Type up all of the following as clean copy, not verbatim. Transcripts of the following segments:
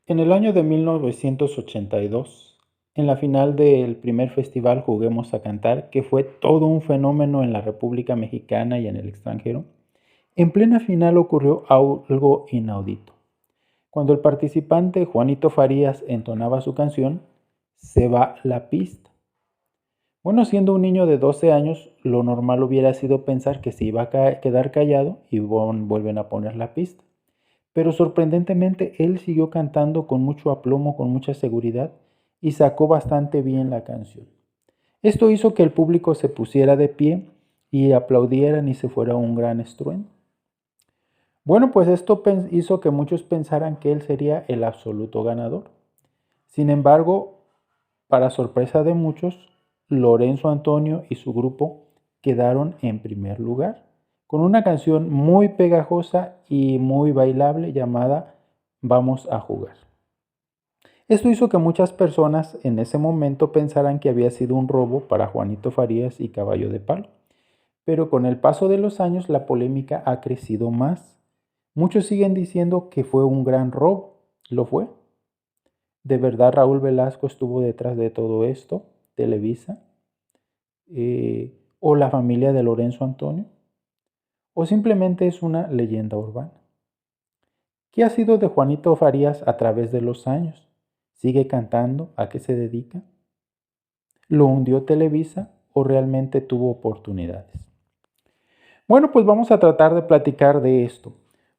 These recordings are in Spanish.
En el año de 1982, en la final del primer festival Juguemos a Cantar, que fue todo un fenómeno en la República Mexicana y en el extranjero, en plena final ocurrió algo inaudito. Cuando el participante Juanito Farías entonaba su canción, se va la pista. Bueno, siendo un niño de 12 años, lo normal hubiera sido pensar que se iba a quedar callado y vuelven a poner la pista. Pero sorprendentemente él siguió cantando con mucho aplomo, con mucha seguridad y sacó bastante bien la canción. Esto hizo que el público se pusiera de pie y aplaudieran y se fuera un gran estruendo. Bueno, pues esto hizo que muchos pensaran que él sería el absoluto ganador. Sin embargo, para sorpresa de muchos, Lorenzo Antonio y su grupo quedaron en primer lugar, con una canción muy pegajosa y muy bailable llamada Vamos a jugar. Esto hizo que muchas personas en ese momento pensaran que había sido un robo para Juanito Farías y Caballo de Palo. Pero con el paso de los años la polémica ha crecido más. Muchos siguen diciendo que fue un gran robo. ¿Lo fue? ¿De verdad Raúl Velasco estuvo detrás de todo esto? ¿Televisa? ¿O la familia de Lorenzo Antonio? ¿O simplemente es una leyenda urbana? ¿Qué ha sido de Juanito Farías a través de los años? ¿Sigue cantando? ¿A qué se dedica? ¿Lo hundió Televisa o realmente tuvo oportunidades? Bueno, pues vamos a tratar de platicar de esto.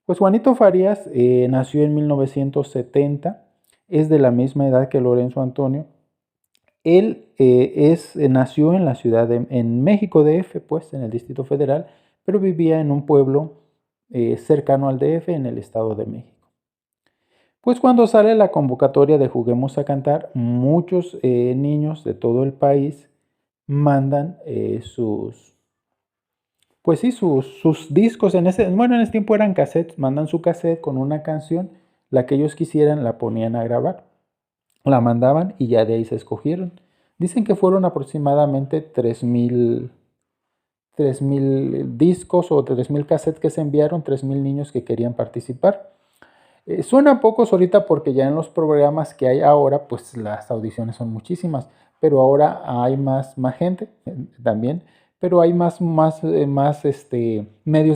Pues Juanito Farías nació en 1970, es de la misma edad que Lorenzo Antonio. Él nació en la en México DF, pues en el Distrito Federal, pero vivía en un pueblo cercano al DF en el Estado de México. Pues cuando sale la convocatoria de Juguemos a Cantar, muchos niños de todo el país mandan pues sí, sus discos. Bueno, en ese tiempo eran cassettes, mandan su cassette con una canción, la que ellos quisieran la ponían a grabar, la mandaban y ya de ahí se escogieron. Dicen que fueron aproximadamente 3,000 discos o 3,000 cassettes que se enviaron, 3,000 niños que querían participar. Suena pocos ahorita porque ya en los programas que hay ahora, pues las audiciones son muchísimas, pero ahora hay más gente también, pero hay más medios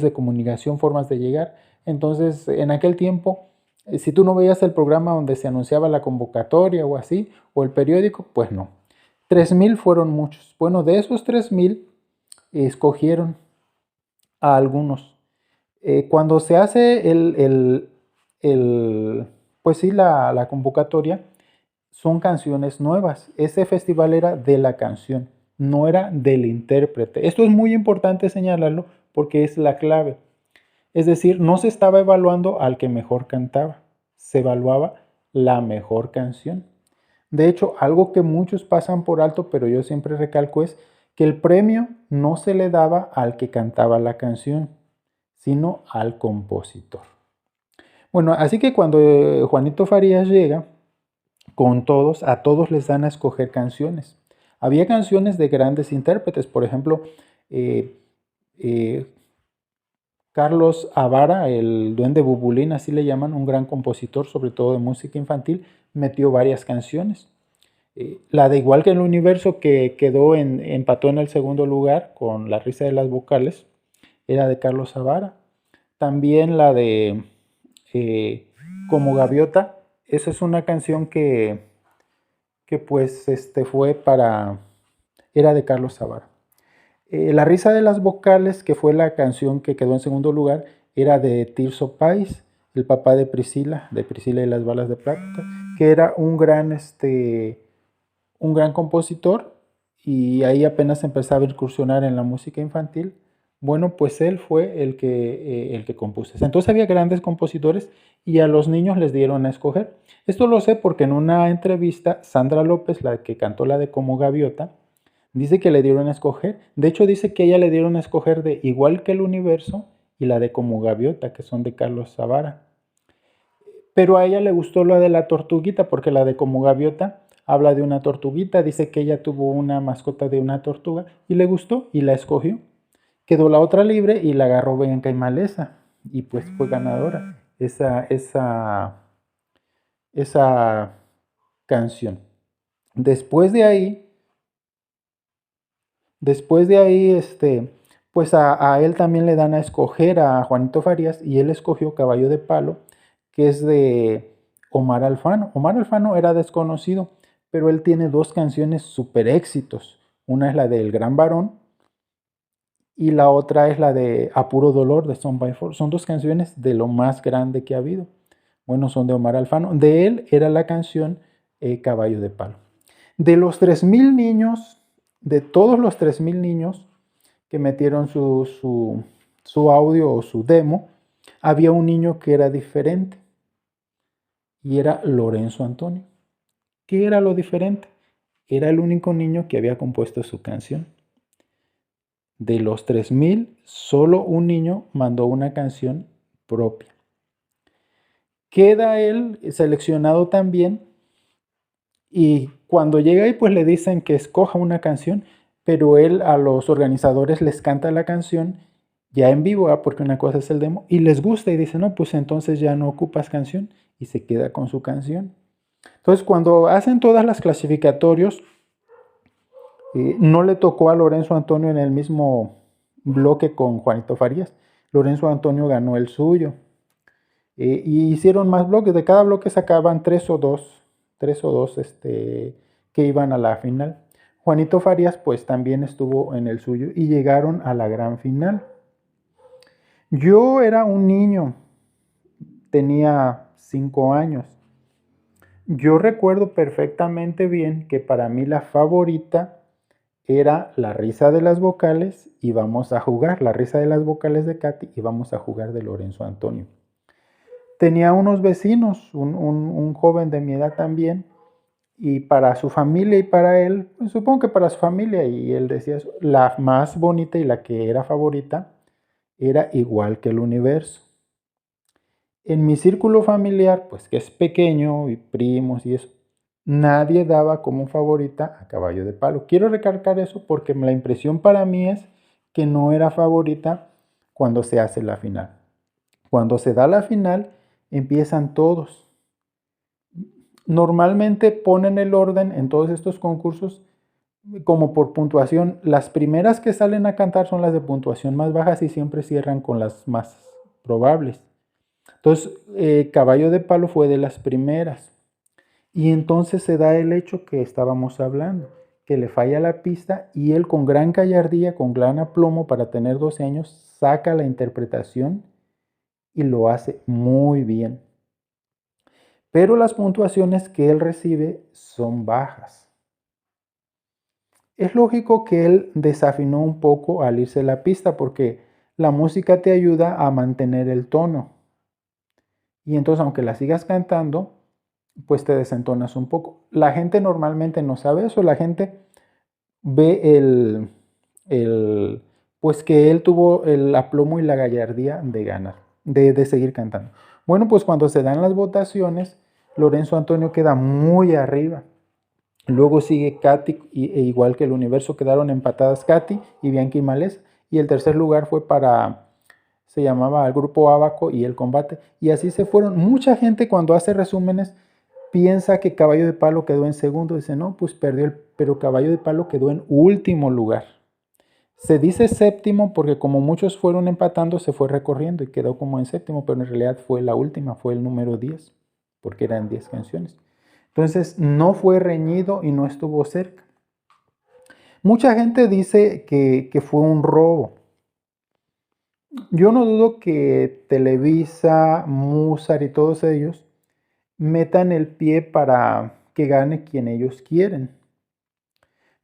de comunicación, formas de llegar. Entonces, en aquel tiempo, si tú no veías el programa donde se anunciaba la convocatoria o así, o el periódico, pues no. 3,000 fueron muchos. Bueno, de esos 3,000, escogieron a algunos. Cuando se hace pues sí, la convocatoria, son canciones nuevas. Ese festival era de la canción, no era del intérprete. Esto es muy importante señalarlo porque es la clave. Es decir, no se estaba evaluando al que mejor cantaba, se evaluaba la mejor canción. De hecho, algo que muchos pasan por alto, pero yo siempre recalco, es que el premio no se le daba al que cantaba la canción, sino al compositor. Bueno, así que cuando Juanito Farías llega, con todos, a todos les dan a escoger canciones. Había canciones de grandes intérpretes, por ejemplo, eh, eh, Carlos Avara, el Duende Bubulín, así le llaman, un gran compositor, sobre todo de música infantil, metió varias canciones. La de Igual que en el Universo, que empató en el segundo lugar con La Risa de las Vocales, era de Carlos Avara. También la de eh, Como Gaviota, esa es una canción que pues era de Carlos Avara. La Risa de las Vocales, que fue la canción que quedó en segundo lugar, era de Tirso Páez, el papá de Priscila y las Balas de Plata, que era un gran compositor y ahí apenas empezaba a incursionar en la música infantil. Bueno, pues él fue el que compuso. Entonces había grandes compositores y a los niños les dieron a escoger. Esto lo sé porque en una entrevista, Sandra López, la que cantó la de Como Gaviota, dice que le dieron a escoger. De hecho, dice que a ella le dieron a escoger de Igual que el Universo y la de Como Gaviota, que son de Carlos Zavara. Pero a ella le gustó la de la tortuguita, porque la de Como Gaviota habla de una tortuguita, dice que ella tuvo una mascota de una tortuga y le gustó y la escogió. Quedó la otra libre y la agarró Bianca y Maleza y pues fue ganadora. esa canción. Después de ahí, pues a él también le dan a escoger a Juanito Farías y él escogió Caballo de Palo, que es de Omar Alfano. Omar Alfano era desconocido, pero él tiene dos canciones super éxitos. Una es la de El Gran Varón y la otra es la de A Puro Dolor de Son by Four. Son dos canciones de lo más grande que ha habido. Bueno, son de Omar Alfano. De él era la canción Caballo de Palo. De los 3,000 niños, de todos los 3,000 niños que metieron su audio o su demo, había un niño que era diferente y era Lorenzo Antonio. ¿Qué era lo diferente? Era el único niño que había compuesto su canción. De los 3,000, solo un niño mandó una canción propia. Queda él seleccionado también y cuando llega ahí pues le dicen que escoja una canción, pero él a los organizadores les canta la canción ya en vivo, porque una cosa es el demo, y les gusta y dicen, no, pues entonces ya no ocupas canción y se queda con su canción. Entonces cuando hacen todas las clasificatorios, no le tocó a Lorenzo Antonio en el mismo bloque con Juanito Farías. Lorenzo Antonio ganó el suyo. Y hicieron más bloques. De cada bloque sacaban tres o dos que iban a la final. Juanito Farías pues también estuvo en el suyo y llegaron a la gran final. Yo era un niño, tenía 5 años. Yo recuerdo perfectamente bien que para mí la favorita era La Risa de las Vocales y Vamos a Jugar. La Risa de las Vocales de Katy y Vamos a Jugar de Lorenzo Antonio. Tenía unos vecinos, un joven de mi edad también, y para su familia y para él, pues supongo que para su familia, y él decía eso, la más bonita y la que era favorita era Igual que el Universo. En mi círculo familiar, pues que es pequeño y primos y eso, nadie daba como favorita a Caballo de Palo. Quiero recalcar eso porque la impresión para mí es que no era favorita cuando se hace la final. Cuando se da la final, empiezan todos. Normalmente ponen el orden en todos estos concursos como por puntuación. Las primeras que salen a cantar son las de puntuación más bajas y siempre cierran con las más probables. Entonces, Caballo de Palo fue de las primeras. Y entonces se da el hecho que estábamos hablando, que le falla la pista y él con gran gallardía, con gran aplomo para tener 12 años, saca la interpretación y lo hace muy bien. Pero las puntuaciones que él recibe son bajas. Es lógico que él desafinó un poco al irse a la pista porque la música te ayuda a mantener el tono. Y entonces aunque la sigas cantando, pues te desentonas un poco. La gente normalmente no sabe eso, la gente ve pues que él tuvo el aplomo y la gallardía de ganar, de seguir cantando. Bueno, pues cuando se dan las votaciones, Lorenzo Antonio queda muy arriba. Luego sigue Katy, igual que el Universo quedaron empatadas Katy y Bianca y Maleza. Y el tercer lugar fue se llamaba el grupo Abaco y El Combate. Y así se fueron. Mucha gente cuando hace resúmenes piensa que Caballo de Palo quedó en segundo. Dice, no, pues perdió, pero Caballo de Palo quedó en último lugar. Se dice séptimo porque como muchos fueron empatando, se fue recorriendo y quedó como en séptimo, pero en realidad fue la última, fue el número 10, porque eran 10 canciones. Entonces no fue reñido y no estuvo cerca. Mucha gente dice que fue un robo. Yo no dudo que Televisa, Musar y todos ellos metan el pie para que gane quien ellos quieren.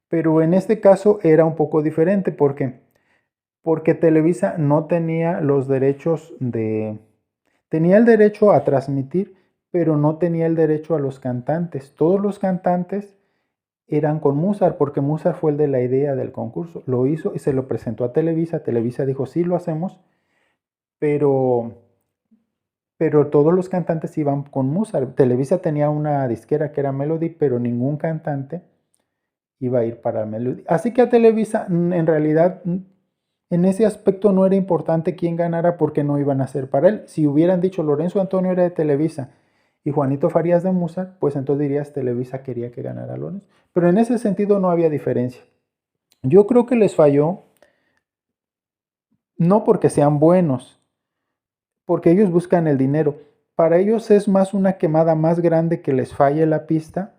Pero en este caso era un poco diferente porque Televisa no tenía los derechos tenía el derecho a transmitir, pero no tenía el derecho a los cantantes. Todos los cantantes eran con Musar, porque Musar fue el de la idea del concurso. Lo hizo y se lo presentó a Televisa. Televisa dijo, sí, lo hacemos, pero, pero todos los cantantes iban con Musar. Televisa tenía una disquera que era Melody, pero ningún cantante iba a ir para Melody. Así que a Televisa, en realidad, en ese aspecto no era importante quién ganara porque no iban a ser para él. Si hubieran dicho Lorenzo Antonio era de Televisa y Juanito Farías de Mozart, pues entonces dirías Televisa quería que ganara Lorenzo. Pero en ese sentido no había diferencia. Yo creo que les falló, no porque sean buenos, porque ellos buscan el dinero. Para ellos es más una quemada más grande que les falle la pista,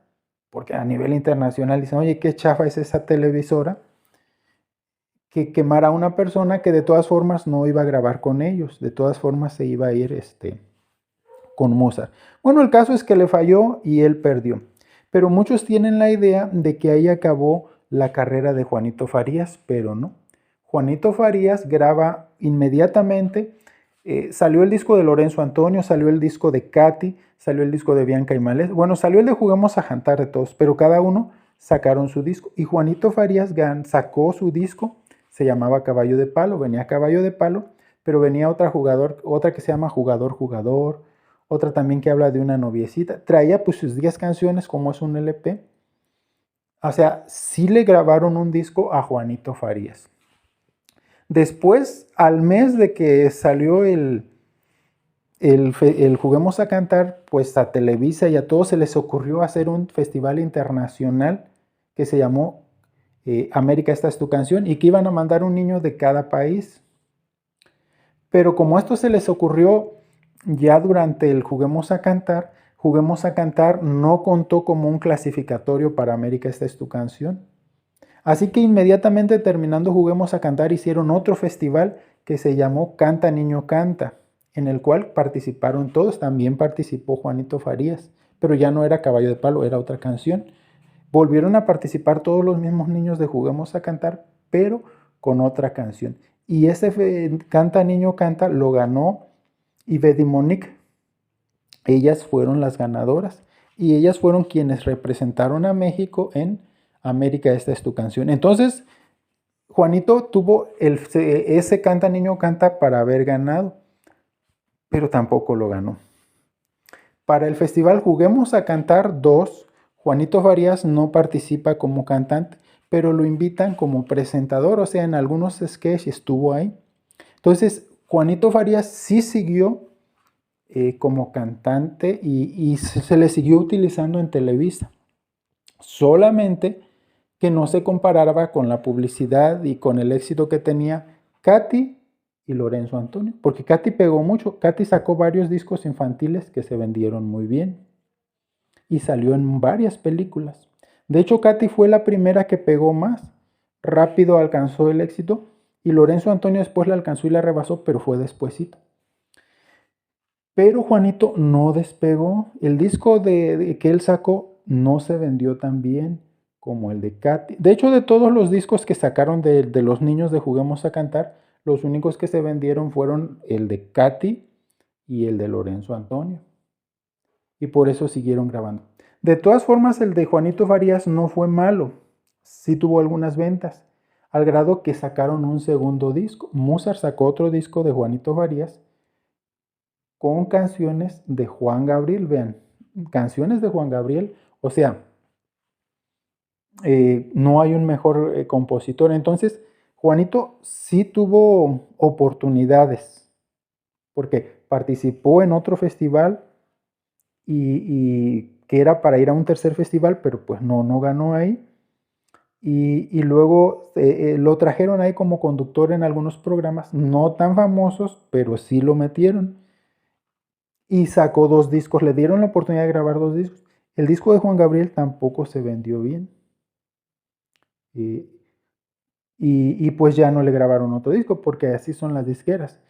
porque a nivel internacional dicen, oye, qué chafa es esa televisora, que quemar a una persona que de todas formas no iba a grabar con ellos, de todas formas se iba a ir con Mozart. Bueno, el caso es que le falló y él perdió. Pero muchos tienen la idea de que ahí acabó la carrera de Juanito Farías, pero no. Juanito Farías graba inmediatamente, salió el disco de Lorenzo Antonio, salió el disco de Katy, salió el disco de Bianca y Malés, bueno, salió el de Juguemos a Jantar de todos, pero cada uno sacaron su disco. Y Juanito Farías sacó su disco, se llamaba Caballo de Palo, venía Caballo de Palo, pero venía otra que se llama Jugador Jugador, otra también que habla de una noviecita. Traía pues sus 10 canciones como es un LP. O sea, sí le grabaron un disco a Juanito Farías. Después, al mes de que salió el Juguemos a Cantar, pues a Televisa y a todos se les ocurrió hacer un festival internacional que se llamó América, esta es tu canción, y que iban a mandar un niño de cada país. Pero como esto se les ocurrió ya durante el Juguemos a Cantar no contó como un clasificatorio para América, esta es tu canción. Así que inmediatamente terminando Juguemos a Cantar hicieron otro festival que se llamó Canta Niño Canta, en el cual participaron todos, también participó Juanito Farías, pero ya no era Caballo de Palo, era otra canción. Volvieron a participar todos los mismos niños de Juguemos a Cantar, pero con otra canción. Y ese Canta Niño Canta lo ganó Ivette y Monique. Ellas fueron las ganadoras y ellas fueron quienes representaron a México en América, esta es tu canción. Entonces, Juanito tuvo ese Canta Niño Canta para haber ganado, pero tampoco lo ganó. Para el festival Juguemos a Cantar 2, Juanito Farías no participa como cantante, pero lo invitan como presentador, o sea, en algunos sketches estuvo ahí. Entonces, Juanito Farías sí siguió como cantante y se le siguió utilizando en Televisa. Solamente que no se comparaba con la publicidad y con el éxito que tenía Katy y Lorenzo Antonio, porque Katy pegó mucho. Katy sacó varios discos infantiles que se vendieron muy bien y salió en varias películas. De hecho, Katy fue la primera que pegó más. Rápido alcanzó el éxito y Lorenzo Antonio después la alcanzó y la rebasó, pero fue despuesito. Pero Juanito no despegó. El disco que él sacó no se vendió tan bien como el de Katy. De hecho, de todos los discos que sacaron de los niños de Juguemos a Cantar, los únicos que se vendieron fueron el de Katy y el de Lorenzo Antonio. Y por eso siguieron grabando. De todas formas, el de Juanito Farías no fue malo. Sí tuvo algunas ventas, al grado que sacaron un segundo disco. Mozart sacó otro disco de Juanito Farías con canciones de Juan Gabriel. Vean, canciones de Juan Gabriel, o sea, no hay un mejor compositor. Entonces, Juanito sí tuvo oportunidades, porque participó en otro festival y que era para ir a un tercer festival, pero pues no ganó ahí. Y luego lo trajeron ahí como conductor en algunos programas, no tan famosos, pero sí lo metieron. Y sacó 2 discos, le dieron la oportunidad de grabar 2 discos. El disco de Juan Gabriel tampoco se vendió bien. Y, y pues ya no le grabaron otro disco, porque así son las disqueras.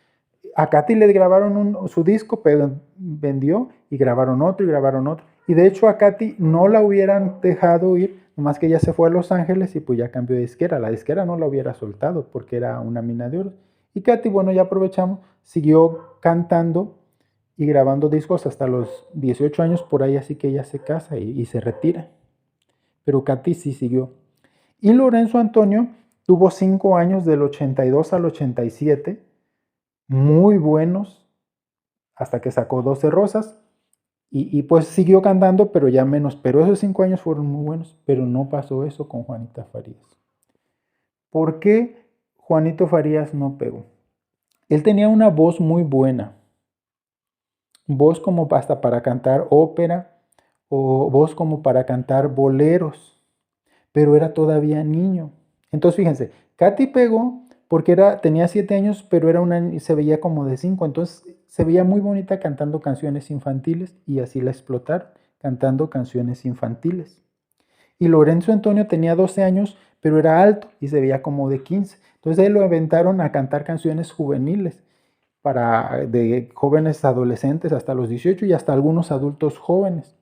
A Katy le grabaron su disco, pero vendió, y grabaron otro, y grabaron otro. Y de hecho a Katy no la hubieran dejado ir, nomás que ella se fue a Los Ángeles y pues ya cambió de disquera. La disquera no la hubiera soltado porque era una mina de oro. Y Katy, bueno, ya aprovechamos, siguió cantando y grabando discos hasta los 18 años por ahí, así que ella se casa y se retira. Pero Katy sí siguió. Y Lorenzo Antonio tuvo 5 años del 82 al 87, muy buenos, hasta que sacó 12 Rosas. Y pues siguió cantando, pero ya menos. Pero esos 5 años fueron muy buenos. Pero no pasó eso con Juanita Farías. ¿Por qué Juanito Farías no pegó? Él tenía una voz muy buena. voz como hasta para cantar ópera o voz como para cantar boleros, pero era todavía niño. Entonces fíjense, Katy pegó porque tenía 7 años, pero se veía como de 5, entonces se veía muy bonita cantando canciones infantiles y así la explotaron, cantando canciones infantiles. Y Lorenzo Antonio tenía 12 años, pero era alto y se veía como de 15. Entonces ahí lo aventaron a cantar canciones juveniles de jóvenes adolescentes hasta los 18 y hasta algunos adultos jóvenes.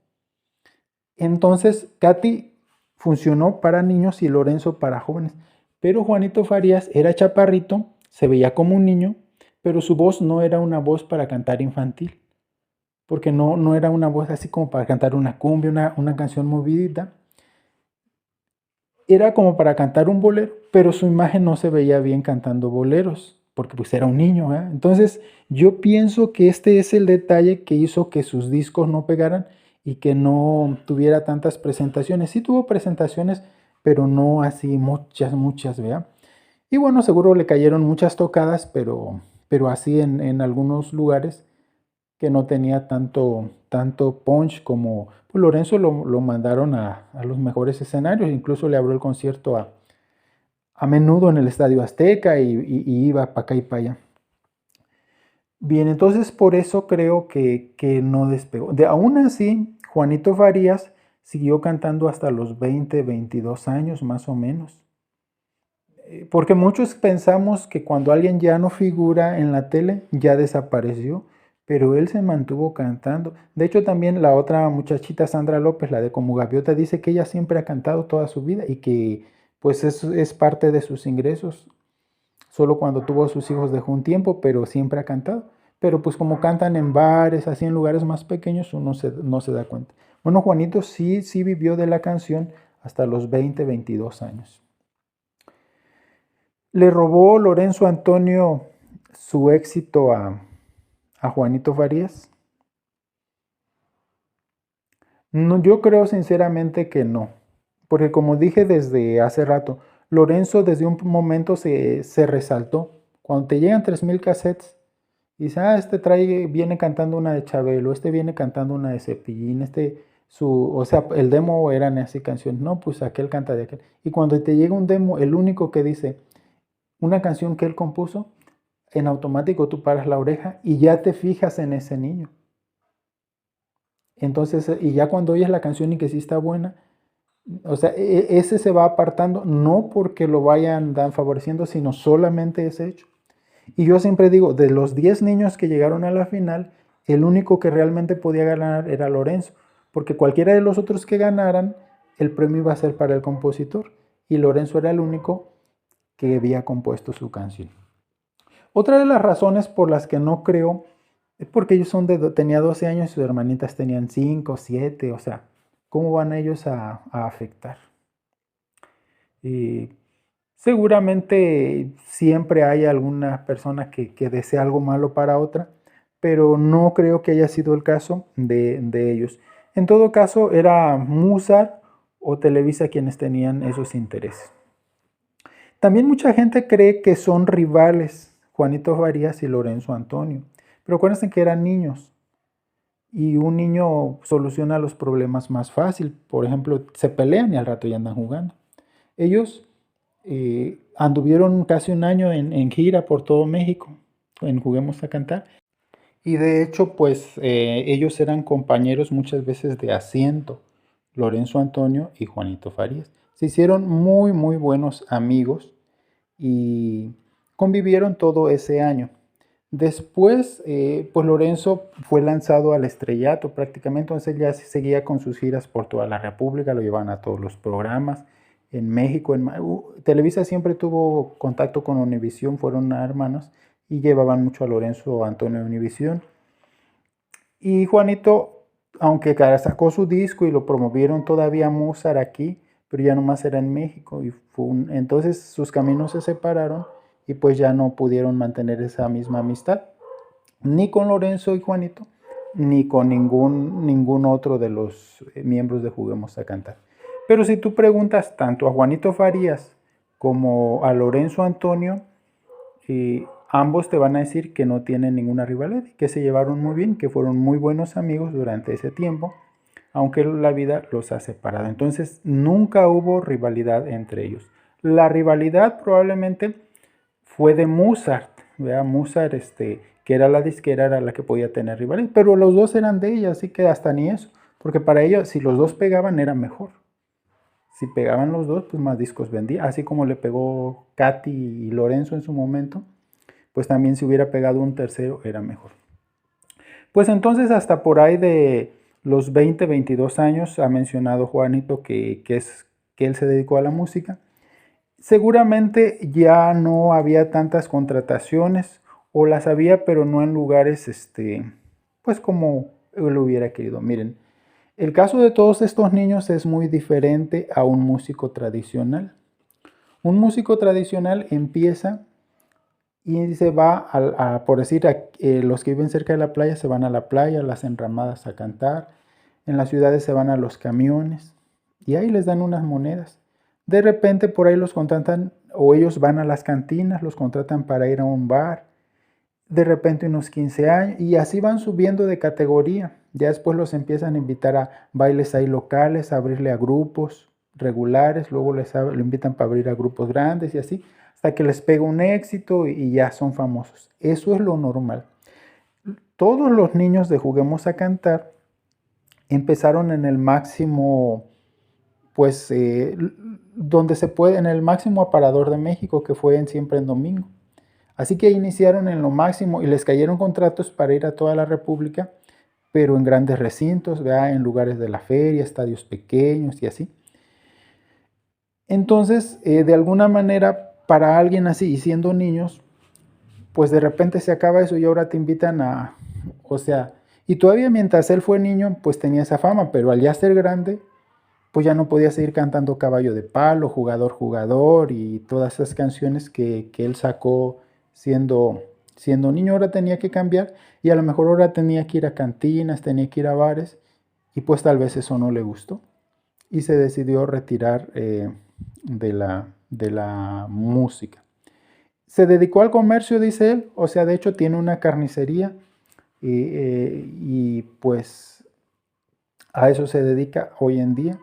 Entonces, Katy funcionó para niños y Lorenzo para jóvenes. Pero Juanito Farías era chaparrito, se veía como un niño, pero su voz no era una voz para cantar infantil, porque no era una voz así como para cantar una cumbia, una canción movidita. Era como para cantar un bolero, pero su imagen no se veía bien cantando boleros, porque pues era un niño, ¿eh? Entonces, yo pienso que este es el detalle que hizo que sus discos no pegaran y que no tuviera tantas presentaciones. Sí tuvo presentaciones, pero no así muchas, ¿vea? Y bueno, seguro le cayeron muchas tocadas, pero así en algunos lugares que no tenía tanto punch como pues Lorenzo lo mandaron a los mejores escenarios, incluso le abrió el concierto a menudo en el Estadio Azteca y iba para acá y para allá. Bien, entonces por eso creo que no despegó. Aún así, Juanito Farías siguió cantando hasta los 20, 22 años más o menos. Porque muchos pensamos que cuando alguien ya no figura en la tele, ya desapareció, pero él se mantuvo cantando. De hecho, también la otra muchachita, Sandra López, la de Como Gaviota, dice que ella siempre ha cantado toda su vida y que pues es parte de sus ingresos. Solo cuando tuvo a sus hijos dejó un tiempo, pero siempre ha cantado. Pero pues como cantan en bares, así en lugares más pequeños, uno no se da cuenta. Bueno, Juanito sí vivió de la canción hasta los 20, 22 años. ¿Le robó Lorenzo Antonio su éxito a Juanito Farías? No, yo creo sinceramente que no, porque como dije desde hace rato, Lorenzo desde un momento se resaltó. Cuando te llegan 3,000 cassettes, y dices, viene cantando una de Chabelo, este viene cantando una de Cepillín, o sea, el demo eran así canciones, no, pues aquel canta de aquel. Y cuando te llega un demo, el único que dice una canción que él compuso, en automático tú paras la oreja y ya te fijas en ese niño. Entonces, y ya cuando oyes la canción y que sí está buena, o sea, ese se va apartando, no porque lo vayan favoreciendo, sino solamente ese hecho. Y yo siempre digo, de los 10 niños que llegaron a la final, el único que realmente podía ganar era Lorenzo, porque cualquiera de los otros que ganaran, el premio iba a ser para el compositor, y Lorenzo era el único que había compuesto su canción. Otra de las razones por las que no creo es porque ellos tenía 12 años y sus hermanitas tenían 5, 7, o sea, ¿cómo van ellos a afectar? Y seguramente siempre hay alguna persona que desea algo malo para otra, pero no creo que haya sido el caso de ellos. En todo caso, era Musar o Televisa quienes tenían esos intereses. También mucha gente cree que son rivales, Juanito Farías y Lorenzo Antonio. Pero acuérdense que eran niños y un niño soluciona los problemas más fácil. Por ejemplo, se pelean y al rato ya andan jugando. Ellos anduvieron casi un año en gira por todo México, en Juguemos a Cantar. Y de hecho, pues ellos eran compañeros muchas veces de asiento, Lorenzo Antonio y Juanito Farías. Se hicieron muy, muy buenos amigos y convivieron todo ese año. Después, pues Lorenzo fue lanzado al estrellato prácticamente, entonces ya seguía con sus giras por toda la República, lo llevaban a todos los programas. En México, Televisa siempre tuvo contacto con Univisión, fueron hermanos y llevaban mucho a Lorenzo Antonio de Univisión. Y Juanito, aunque sacó su disco y lo promovieron todavía Mozart aquí, pero ya nomás era en México. Entonces sus caminos se separaron y pues ya no pudieron mantener esa misma amistad, ni con Lorenzo y Juanito, ni con ningún otro de los miembros de Juguemos a Cantar. Pero si tú preguntas tanto a Juanito Farías como a Lorenzo Antonio, ambos te van a decir que no tienen ninguna rivalidad, que se llevaron muy bien, que fueron muy buenos amigos durante ese tiempo, aunque la vida los ha separado. Entonces, nunca hubo rivalidad entre ellos. La rivalidad probablemente fue de Mozart, ¿verdad? Mozart, que era la disquera, era la que podía tener rivalidad, pero los dos eran de ella, así que hasta ni eso, porque para ellos, si los dos pegaban, era mejor. Si pegaban los dos, pues más discos vendía, así como le pegó Katy y Lorenzo en su momento, pues también si hubiera pegado un tercero, era mejor. Pues entonces hasta por ahí de los 20, 22 años ha mencionado Juanito que él se dedicó a la música. Seguramente ya no había tantas contrataciones o las había, pero no en lugares, pues como él hubiera querido. Miren, el caso de todos estos niños es muy diferente a un músico tradicional. Un músico tradicional empieza y se va, por decir, los que viven cerca de la playa se van a la playa, a las enramadas a cantar. En las ciudades se van a los camiones y ahí les dan unas monedas. De repente por ahí los contratan o ellos van a las cantinas, los contratan para ir a un bar. De repente unos 15 años y así van subiendo de categoría. Ya después los empiezan a invitar a bailes ahí locales, a abrirle a grupos regulares, luego lo invitan para abrir a grupos grandes y así, hasta que les pega un éxito y ya son famosos. Eso es lo normal. Todos los niños de Juguemos a Cantar empezaron en el máximo, pues, donde se puede, en el máximo aparador de México, que fue en Siempre en Domingo. Así que iniciaron en lo máximo y les cayeron contratos para ir a toda la República, pero en grandes recintos, ¿verdad? En lugares de la feria, estadios pequeños y así. Entonces, de alguna manera, para alguien así, y siendo niños, pues de repente se acaba eso y ahora te invitan a, o sea, y todavía mientras él fue niño, pues tenía esa fama, pero al ya ser grande, pues ya no podía seguir cantando Caballo de Palo, Jugador, Jugador y todas esas canciones que él sacó siendo niño. Ahora tenía que cambiar y a lo mejor ahora tenía que ir a cantinas, tenía que ir a bares y pues tal vez eso no le gustó y se decidió retirar de la música. Se dedicó al comercio, dice él, o sea, de hecho tiene una carnicería y pues a eso se dedica hoy en día.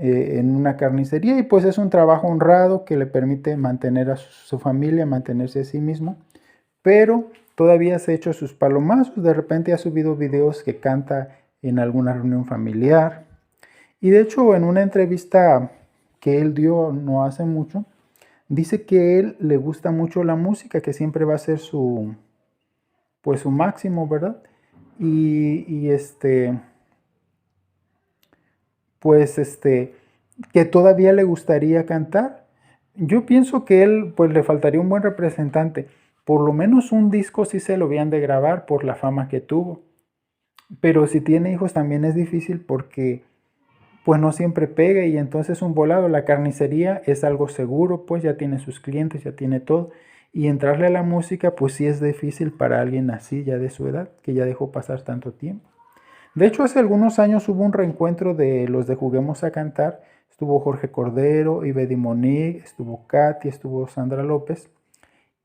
En una carnicería y pues es un trabajo honrado que le permite mantener a su familia, mantenerse a sí mismo, pero todavía se ha hecho sus palomazos, de repente ha subido videos que canta en alguna reunión familiar y de hecho en una entrevista que él dio no hace mucho, dice que a él le gusta mucho la música, que siempre va a ser pues su máximo, ¿verdad? Y pues que todavía le gustaría cantar. Yo pienso que él pues le faltaría un buen representante. Por lo menos un disco sí se lo habían de grabar por la fama que tuvo. Pero si tiene hijos también es difícil porque pues no siempre pega y entonces un volado. La carnicería es algo seguro, pues ya tiene sus clientes, ya tiene todo. Y entrarle a la música pues sí es difícil para alguien así ya de su edad, que ya dejó pasar tanto tiempo. De hecho, hace algunos años hubo un reencuentro de los de Juguemos a Cantar. Estuvo Jorge Cordero, Ivedi Monique, estuvo Katy, estuvo Sandra López.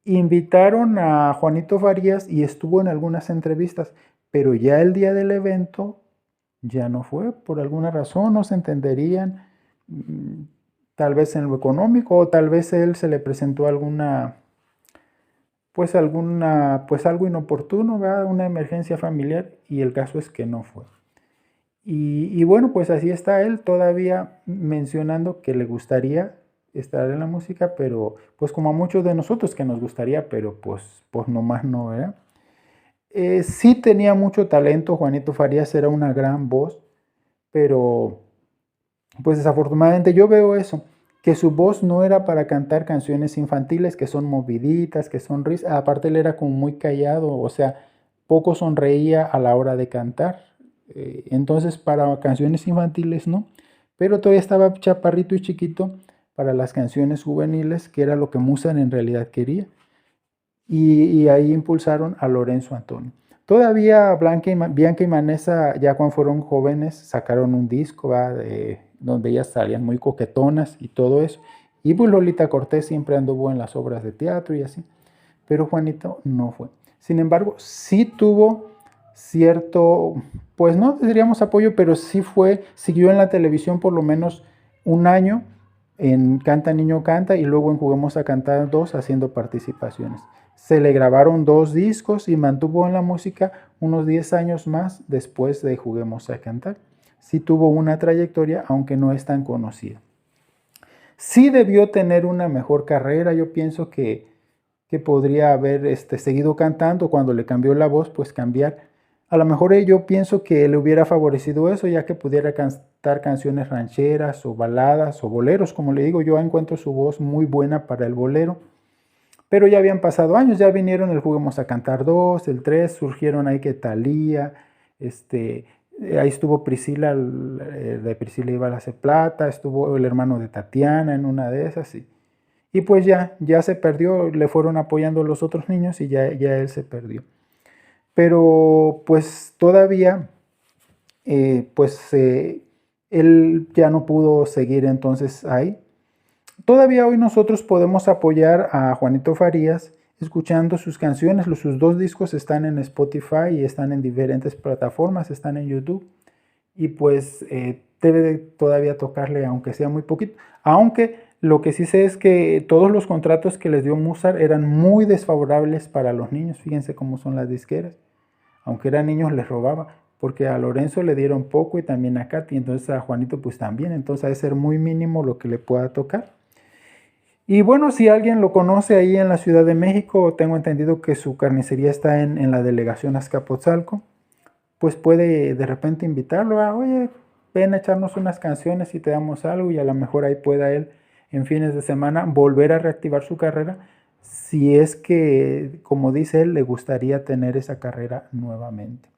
Invitaron a Juanito Farías y estuvo en algunas entrevistas, pero ya el día del evento ya no fue, por alguna razón, no se entenderían, tal vez en lo económico o tal vez a él se le presentó pues algo inoportuno, ¿verdad? Una emergencia familiar y el caso es que no fue. Y bueno, pues así está él todavía mencionando que le gustaría estar en la música, pero pues como a muchos de nosotros que nos gustaría, pero pues nomás no, ¿verdad? Sí tenía mucho talento, Juanito Farías era una gran voz, pero pues desafortunadamente yo veo eso, que su voz no era para cantar canciones infantiles que son moviditas, que son risas, aparte él era como muy callado, o sea, poco sonreía a la hora de cantar, entonces para canciones infantiles no, pero todavía estaba chaparrito y chiquito para las canciones juveniles, que era lo que Musan en realidad quería, y ahí impulsaron a Lorenzo Antonio. Todavía Bianca y Vanessa, ya cuando fueron jóvenes, sacaron un disco donde ellas salían muy coquetonas y todo eso. Y pues Lolita Cortés siempre anduvo en las obras de teatro y así. pero Juanito no fue. Sin embargo, sí tuvo cierto, pues no diríamos apoyo, pero sí siguió en la televisión por lo menos un año en Canta Niño Canta y luego en Juguemos a Cantar 2 haciendo participaciones. Se le grabaron 2 discos y mantuvo en la música unos 10 años más después de Juguemos a Cantar. Sí tuvo una trayectoria, aunque no es tan conocida. Sí debió tener una mejor carrera, yo pienso que podría haber seguido cantando cuando le cambió la voz, pues cambiar. A lo mejor yo pienso que le hubiera favorecido eso, ya que pudiera cantar canciones rancheras o baladas o boleros, como le digo, yo encuentro su voz muy buena para el bolero. Pero ya habían pasado años, ya vinieron el Juguemos a Cantar 2, el 3, surgieron ahí que Thalía, ahí estuvo Priscila, de Priscila iba a la Plata, estuvo el hermano de Tatiana en una de esas, y pues ya se perdió, le fueron apoyando los otros niños y ya él se perdió. Pero pues todavía, él ya no pudo seguir entonces ahí. Todavía hoy nosotros podemos apoyar a Juanito Farías escuchando sus canciones. Sus 2 discos están en Spotify y están en diferentes plataformas, están en YouTube. Y pues debe de todavía tocarle, aunque sea muy poquito. Aunque lo que sí sé es que todos los contratos que les dio Mozart eran muy desfavorables para los niños. Fíjense cómo son las disqueras. Aunque eran niños les robaba, porque a Lorenzo le dieron poco y también a Katy. Entonces a Juanito pues también. Entonces ha de ser muy mínimo lo que le pueda tocar. Y bueno, si alguien lo conoce ahí en la Ciudad de México, tengo entendido que su carnicería está en la delegación Azcapotzalco, pues puede de repente invitarlo a, oye, ven a echarnos unas canciones y te damos algo, y a lo mejor ahí pueda él en fines de semana volver a reactivar su carrera, si es que, como dice él, le gustaría tener esa carrera nuevamente.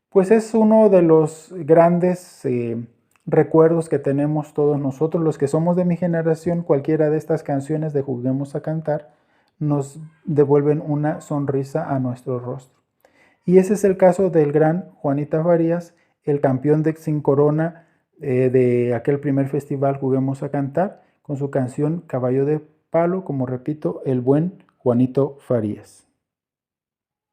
Pues es uno de los grandes recuerdos que tenemos todos nosotros, los que somos de mi generación. Cualquiera de estas canciones de Juguemos a Cantar nos devuelven una sonrisa a nuestro rostro. Y ese es el caso del gran Juanita Farías, el campeón de Sin Corona de aquel primer festival Juguemos a Cantar, con su canción Caballo de Palo, como repito, el buen Juanito Farías.